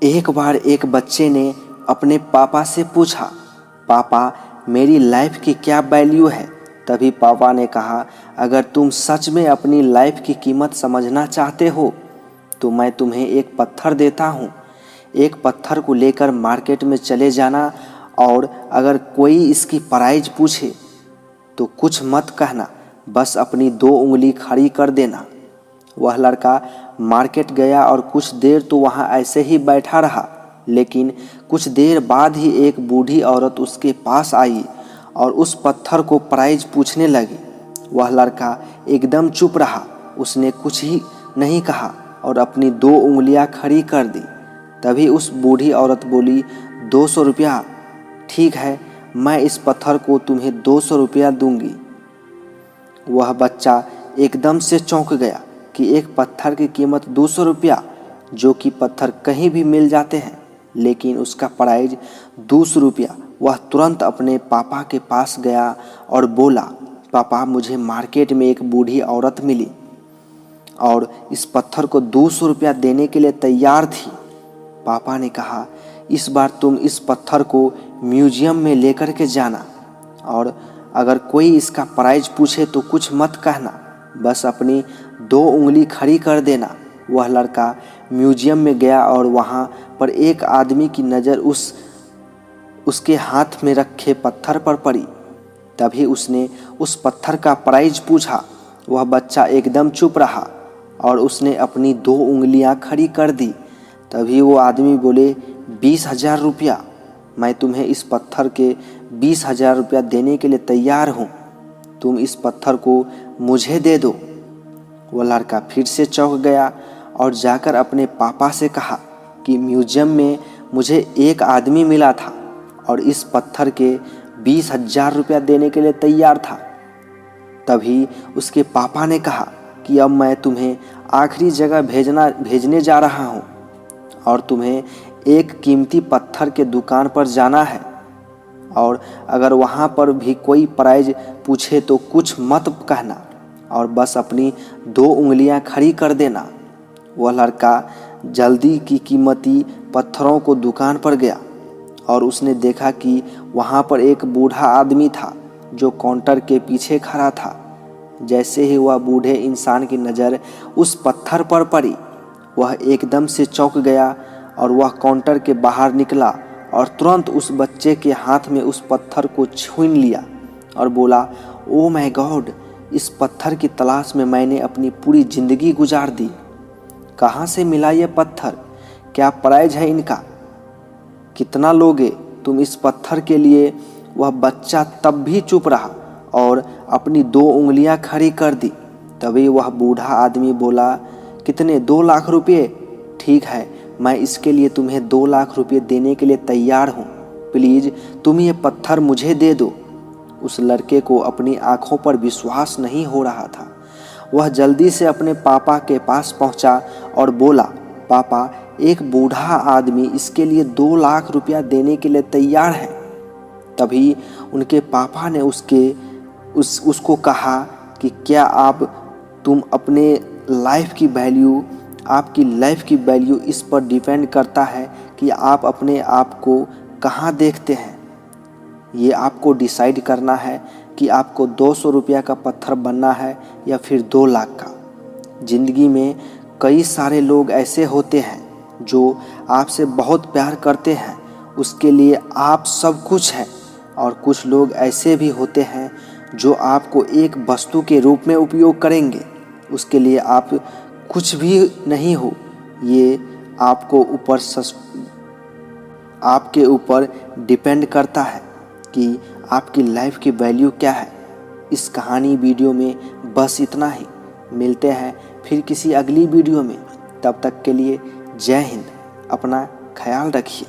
एक बार एक बच्चे ने अपने पापा से पूछा, पापा मेरी लाइफ की क्या वैल्यू है। तभी पापा ने कहा, अगर तुम सच में अपनी लाइफ की कीमत समझना चाहते हो तो मैं तुम्हें एक पत्थर देता हूँ। एक पत्थर को लेकर मार्केट में चले जाना और अगर कोई इसकी प्राइस पूछे तो कुछ मत कहना, बस अपनी 2 उंगली खड़ी कर देना। वह लड़का मार्केट गया और कुछ देर तो वहाँ ऐसे ही बैठा रहा, लेकिन कुछ देर बाद ही एक बूढ़ी औरत उसके पास आई और उस पत्थर को प्राइस पूछने लगी। वह लड़का एकदम चुप रहा, उसने कुछ ही नहीं कहा और अपनी 2 उंगलियां खड़ी कर दी। तभी उस बूढ़ी औरत बोली, 200 रुपया। ठीक है, मैं इस पत्थर को तुम्हें 200 रुपया दूंगी। वह बच्चा एकदम से चौंक गया कि एक पत्थर की कीमत 200 रुपया, जो कि पत्थर कहीं भी मिल जाते हैं, लेकिन उसका प्राइस 200 रुपया। वह तुरंत अपने पापा के पास गया और बोला, पापा मुझे मार्केट में एक बूढ़ी औरत मिली और इस पत्थर को 200 रुपया देने के लिए तैयार थी। पापा ने कहा, इस बार तुम इस पत्थर को म्यूजियम में लेकर के जाना और अगर कोई इसका प्राइस पूछे तो कुछ मत कहना, बस अपनी 2 उंगली खड़ी कर देना। वह लड़का म्यूजियम में गया और वहाँ पर एक आदमी की नज़र उसके हाथ में रखे पत्थर पर पड़ी। तभी उसने उस पत्थर का प्राइस पूछा। वह बच्चा एकदम चुप रहा और उसने अपनी 2 उंगलियां खड़ी कर दी। तभी वो आदमी बोले, 20,000 रुपया। मैं तुम्हें इस पत्थर के 20,000 रुपया देने के लिए तैयार हूँ, तुम इस पत्थर को मुझे दे दो। वह लड़का फिर से चौंक गया और जाकर अपने पापा से कहा कि म्यूजियम में मुझे एक आदमी मिला था और इस पत्थर के 20,000 रुपया देने के लिए तैयार था। तभी उसके पापा ने कहा कि अब मैं तुम्हें आखिरी जगह भेजने जा रहा हूँ और तुम्हें एक कीमती पत्थर के दुकान पर जाना है और अगर वहाँ पर भी कोई प्राइस पूछे तो कुछ मत कहना और बस अपनी 2 उंगलियां खड़ी कर देना। वह लड़का जल्दी की कीमती पत्थरों को दुकान पर गया और उसने देखा कि वहाँ पर एक बूढ़ा आदमी था जो काउंटर के पीछे खड़ा था। जैसे ही वह बूढ़े इंसान की नज़र उस पत्थर पर पड़ी, वह एकदम से चौंक गया और वह काउंटर के बाहर निकला और तुरंत उस बच्चे के हाथ में उस पत्थर को छीन लिया और बोला, ओ माय गॉड, इस पत्थर की तलाश में मैंने अपनी पूरी ज़िंदगी गुजार दी। कहाँ से मिला ये पत्थर? क्या प्राइस है इनका? कितना लोगे तुम इस पत्थर के लिए? वह बच्चा तब भी चुप रहा और अपनी 2 उंगलियां खड़ी कर दी। तभी वह बूढ़ा आदमी बोला, कितने? 2 लाख रुपये। ठीक है, मैं इसके लिए तुम्हें 2 लाख रुपये देने के लिए तैयार हूँ, प्लीज़ तुम ये पत्थर मुझे दे दो। उस लड़के को अपनी आंखों पर विश्वास नहीं हो रहा था। वह जल्दी से अपने पापा के पास पहुंचा और बोला, पापा एक बूढ़ा आदमी इसके लिए 2 लाख रुपया देने के लिए तैयार है। तभी उनके पापा ने उसको कहा कि क्या तुम अपने आपकी लाइफ की वैल्यू इस पर डिपेंड करता है कि आप अपने आप को कहाँ देखते हैं। ये आपको डिसाइड करना है कि आपको 200 रुपया का पत्थर बनना है या फिर 2 लाख का। ज़िंदगी में कई सारे लोग ऐसे होते हैं जो आपसे बहुत प्यार करते हैं, उसके लिए आप सब कुछ हैं, और कुछ लोग ऐसे भी होते हैं जो आपको एक वस्तु के रूप में उपयोग करेंगे, उसके लिए आप कुछ भी नहीं हो। ये आपके ऊपर डिपेंड करता है कि आपकी लाइफ की वैल्यू क्या है। इस कहानी वीडियो में बस इतना ही। मिलते हैं फिर किसी अगली वीडियो में। तब तक के लिए जय हिंद। अपना ख्याल रखिए।